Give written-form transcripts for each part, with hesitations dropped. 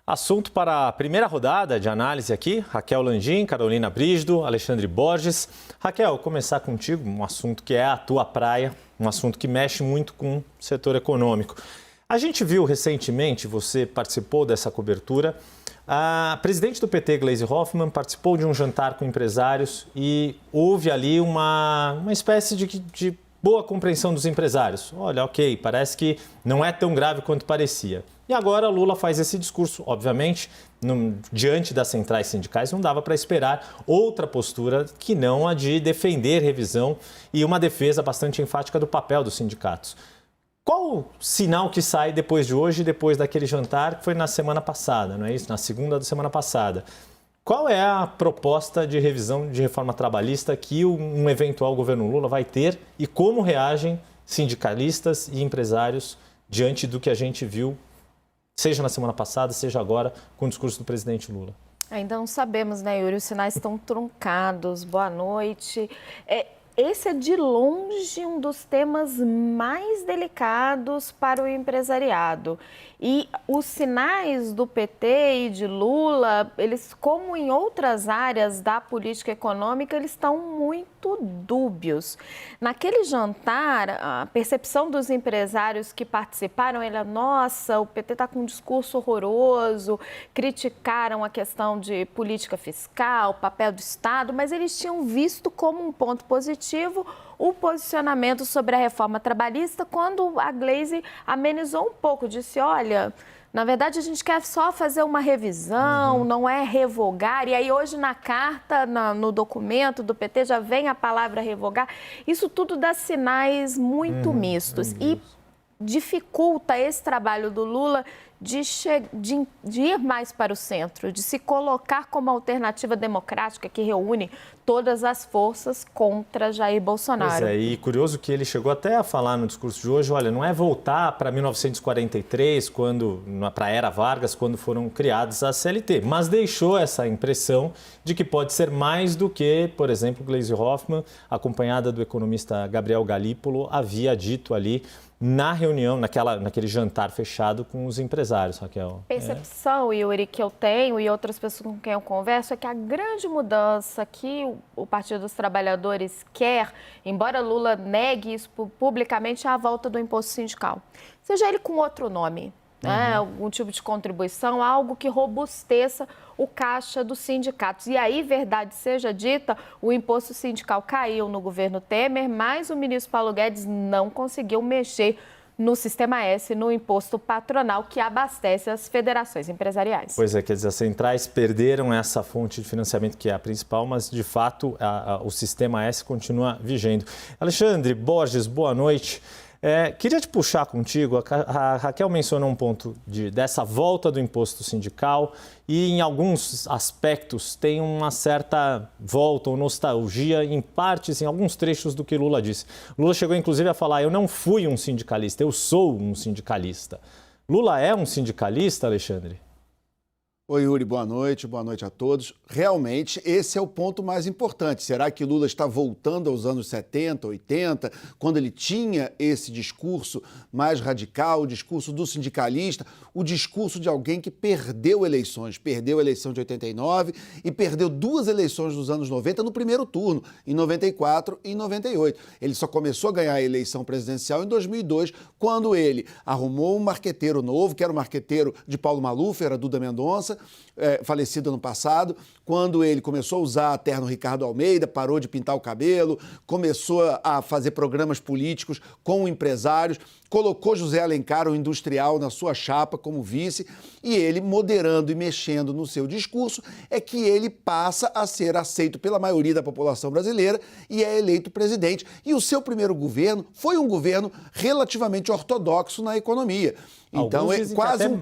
Assunto para a primeira rodada de análise aqui, Raquel Landim, Carolina Brígido, Alexandre Borges. Raquel, vou começar contigo, um assunto que é a tua praia, um assunto que mexe muito com o setor econômico. A gente viu recentemente, você participou dessa cobertura, a presidente do PT, Gleisi Hoffmann, participou de um jantar com empresários e houve ali uma espécie de boa compreensão dos empresários. Olha, ok, parece que não é tão grave quanto parecia. E agora Lula faz esse discurso, obviamente, diante das centrais sindicais não dava para esperar outra postura que não a de defender revisão e uma defesa bastante enfática do papel dos sindicatos. Qual o sinal que sai depois de hoje, depois daquele jantar que foi na semana passada, não é isso? Na segunda da semana passada. Qual é a proposta de revisão de reforma trabalhista que um eventual governo Lula vai ter e como reagem sindicalistas e empresários diante do que a gente viu, seja na semana passada, seja agora, com o discurso do presidente Lula? Ainda não sabemos, né, Yuri? Os sinais estão truncados. Boa noite. Esse é, de longe, um dos temas mais delicados para o empresariado. E os sinais do PT e de Lula, eles, como em outras áreas da política econômica, eles estão muito dúbios. Naquele jantar, a percepção dos empresários que participaram era: nossa, o PT está com um discurso horroroso, criticaram a questão de política fiscal, papel do Estado, mas eles tinham visto como um ponto positivo o posicionamento sobre a reforma trabalhista, quando a Gleisi amenizou um pouco, disse: olha, na verdade a gente quer só fazer uma revisão, não é revogar. E aí hoje na carta, no documento do PT, já vem a palavra revogar. Isso tudo dá sinais muito mistos e dificulta esse trabalho do Lula de ir mais para o centro, de se colocar como alternativa democrática que reúne todas as forças contra Jair Bolsonaro. Pois é, e curioso que ele chegou até a falar no discurso de hoje, olha, não é voltar para 1943, para a era Vargas, quando foram criadas a CLT, mas deixou essa impressão de que pode ser mais do que, por exemplo, Gleisi Hoffmann, acompanhada do economista Gabriel Galípolo, havia dito ali na reunião, naquele jantar fechado com os empresários, Raquel. Percepção, Yuri, que eu tenho e outras pessoas com quem eu converso é que a grande mudança que o Partido dos Trabalhadores quer, embora Lula negue isso publicamente, é a volta do imposto sindical. Seja ele com outro nome, né? Algum tipo de contribuição, algo que robusteça o caixa dos sindicatos. E aí, verdade seja dita, o imposto sindical caiu no governo Temer, mas o ministro Paulo Guedes não conseguiu mexer no Sistema S, no imposto patronal que abastece as federações empresariais. Pois é, quer dizer, as centrais perderam essa fonte de financiamento que é a principal, mas de fato o Sistema S continua vigendo. Alexandre Borges, boa noite. Queria te puxar contigo, a Raquel mencionou um ponto dessa volta do imposto sindical e em alguns aspectos tem uma certa volta ou nostalgia em partes, em alguns trechos do que Lula disse. Lula chegou inclusive a falar: eu não fui um sindicalista, eu sou um sindicalista. Lula é um sindicalista, Alexandre? Oi, Yuri, boa noite a todos. Realmente, esse é o ponto mais importante. Será que Lula está voltando aos anos 70, 80, quando ele tinha esse discurso mais radical, o discurso do sindicalista, o discurso de alguém que perdeu eleições, perdeu a eleição de 89 e perdeu 2 eleições dos anos 90 no primeiro turno, em 94 e em 98. Ele só começou a ganhar a eleição presidencial em 2002, quando ele arrumou um marqueteiro novo, que era o marqueteiro de Paulo Maluf, era Duda Mendonça, falecido ano passado, quando ele começou a usar terno Ricardo Almeida, parou de pintar o cabelo, começou a fazer programas políticos com empresários, colocou José Alencar, o industrial, na sua chapa como vice, e ele, moderando e mexendo no seu discurso, é que ele passa a ser aceito pela maioria da população brasileira e é eleito presidente. E o seu primeiro governo foi um governo relativamente ortodoxo na economia. Então, é quase um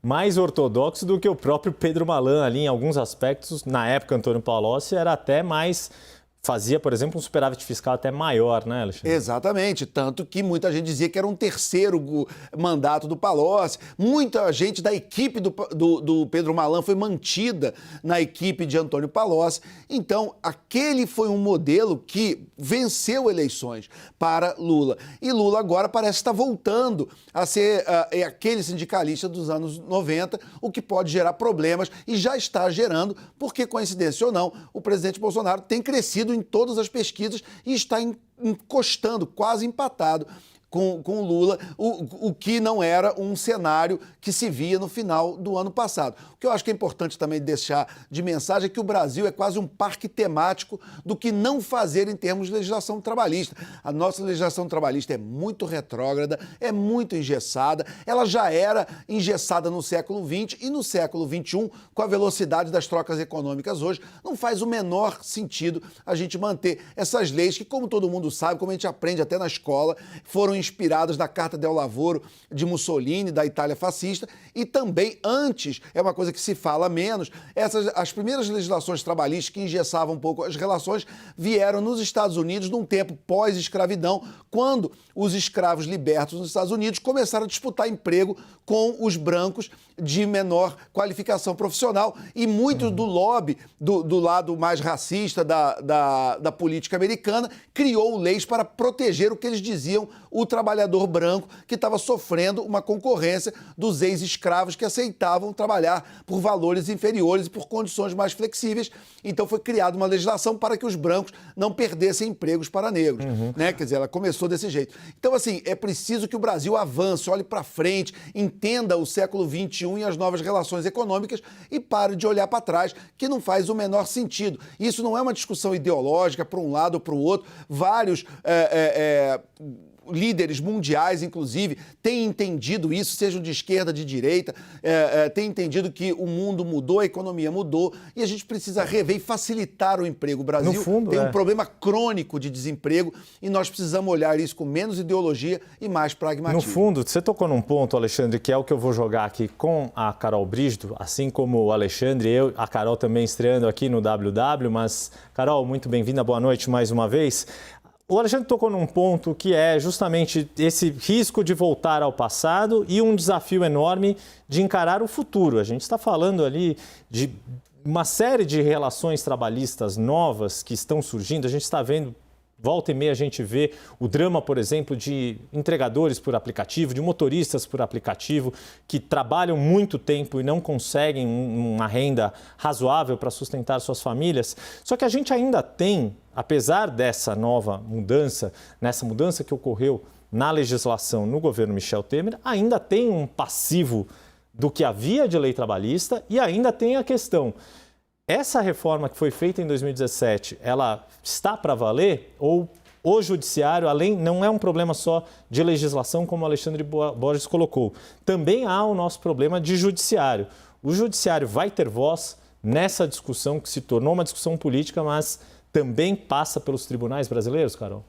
mais ortodoxo do que o próprio Pedro Malan ali em alguns aspectos. Na época, Antônio Palocci era até mais fazia, por exemplo, um superávit fiscal até maior, né, Alexandre? Exatamente, tanto que muita gente dizia que era um terceiro mandato do Palocci. Muita gente da equipe do Pedro Malan foi mantida na equipe de Antônio Palocci. Então, aquele foi um modelo que venceu eleições para Lula. E Lula agora parece estar voltando a ser aquele sindicalista dos anos 90, o que pode gerar problemas e já está gerando, porque, coincidência ou não, o presidente Bolsonaro tem crescido em todas as pesquisas e está encostando, quase empatado com o Lula, o que não era um cenário que se via no final do ano passado. O que eu acho que é importante também deixar de mensagem é que o Brasil é quase um parque temático do que não fazer em termos de legislação trabalhista. A nossa legislação trabalhista é muito retrógrada, é muito engessada, ela já era engessada no século XX e no século XXI, com a velocidade das trocas econômicas hoje, não faz o menor sentido a gente manter essas leis que, como todo mundo sabe, como a gente aprende até na escola, foram inspiradas na Carta del Lavoro de Mussolini, da Itália fascista, e também antes, é uma coisa que se fala menos, as primeiras legislações trabalhistas que engessavam um pouco as relações vieram nos Estados Unidos num tempo pós-escravidão, quando os escravos libertos nos Estados Unidos começaram a disputar emprego com os brancos de menor qualificação profissional e muito do lobby do lado mais racista da política americana criou leis para proteger o que eles diziam o trabalhador branco que estava sofrendo uma concorrência dos ex-escravos que aceitavam trabalhar por valores inferiores e por condições mais flexíveis. Então foi criada uma legislação para que os brancos não perdessem empregos para negros, né? Quer dizer, ela começou desse jeito. Então, assim, é preciso que o Brasil avance, olhe para frente, entenda o século XXI e as novas relações econômicas e pare de olhar para trás, que não faz o menor sentido. Isso não é uma discussão ideológica para um lado ou para o outro. Vários líderes mundiais, inclusive, têm entendido isso, sejam de esquerda, de direita, têm entendido que o mundo mudou, a economia mudou e a gente precisa rever e facilitar o emprego. O Brasil tem um problema crônico de desemprego e nós precisamos olhar isso com menos ideologia e mais pragmatismo. No fundo, você tocou num ponto, Alexandre, que é o que eu vou jogar aqui com a Carol Brígido, assim como o Alexandre, a Carol também estreando aqui no WW, mas, Carol, muito bem-vinda, boa noite mais uma vez. O Alexandre tocou num ponto que é justamente esse risco de voltar ao passado e um desafio enorme de encarar o futuro. A gente está falando ali de uma série de relações trabalhistas novas que estão surgindo. A gente está vendo, volta e meia a gente vê o drama, por exemplo, de entregadores por aplicativo, de motoristas por aplicativo, que trabalham muito tempo e não conseguem uma renda razoável para sustentar suas famílias. Só que a gente ainda tem, apesar dessa nova mudança, nessa mudança que ocorreu na legislação no governo Michel Temer, ainda tem um passivo do que havia de lei trabalhista e ainda tem a questão: essa reforma que foi feita em 2017, ela está para valer? Ou o judiciário, além, não é um problema só de legislação, como o Alexandre Borges colocou. Também há o nosso problema de judiciário. O judiciário vai ter voz nessa discussão que se tornou uma discussão política, mas também passa pelos tribunais brasileiros, Carol?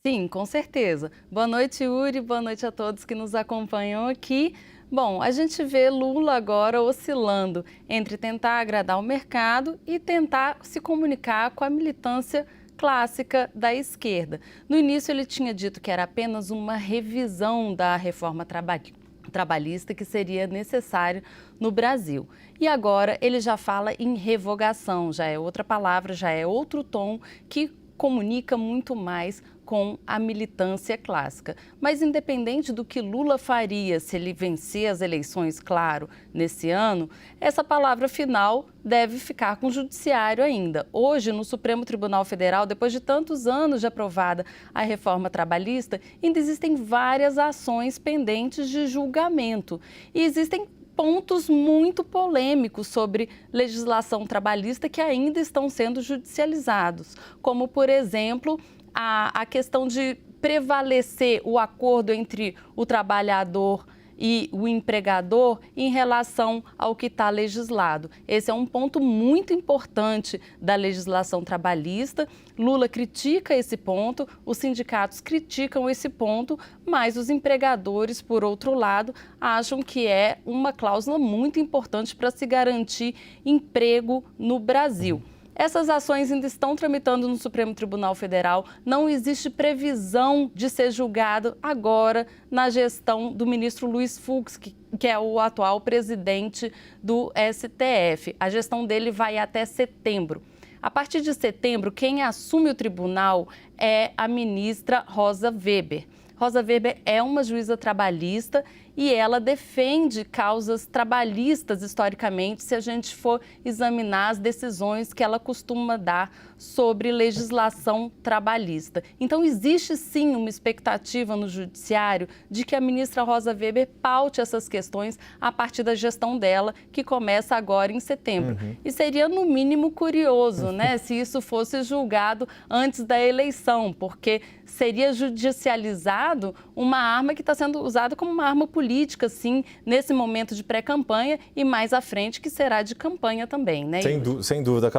Sim, com certeza. Boa noite, Yuri. Boa noite a todos que nos acompanham aqui. Bom, a gente vê Lula agora oscilando entre tentar agradar o mercado e tentar se comunicar com a militância clássica da esquerda. No início ele tinha dito que era apenas uma revisão da reforma trabalhista que seria necessário no Brasil. E agora ele já fala em revogação, já é outra palavra, já é outro tom que comunica muito mais com a militância clássica. Mas independente do que Lula faria se ele vencer as eleições, claro, nesse ano, essa palavra final deve ficar com o judiciário ainda. Hoje, no Supremo Tribunal Federal, depois de tantos anos de aprovada a reforma trabalhista, ainda existem várias ações pendentes de julgamento. E existem pontos muito polêmicos sobre legislação trabalhista que ainda estão sendo judicializados, como, por exemplo, a questão de prevalecer o acordo entre o trabalhador e o empregador em relação ao que está legislado. Esse é um ponto muito importante da legislação trabalhista. Lula critica esse ponto, os sindicatos criticam esse ponto, mas os empregadores, por outro lado, acham que é uma cláusula muito importante para se garantir emprego no Brasil. Essas ações ainda estão tramitando no Supremo Tribunal Federal. Não existe previsão de ser julgado agora na gestão do ministro Luiz Fux, que é o atual presidente do STF. A gestão dele vai até setembro. A partir de setembro, quem assume o tribunal é a ministra Rosa Weber. Rosa Weber é uma juíza trabalhista e ela defende causas trabalhistas historicamente, se a gente for examinar as decisões que ela costuma dar sobre legislação trabalhista. Então, existe sim uma expectativa no judiciário de que a ministra Rosa Weber paute essas questões a partir da gestão dela, que começa agora em setembro. E seria, no mínimo, curioso, né, se isso fosse julgado antes da eleição, porque seria judicializado uma arma que está sendo usada como uma arma política, sim, nesse momento de pré-campanha e mais à frente, que será de campanha também, né? Sem dúvida.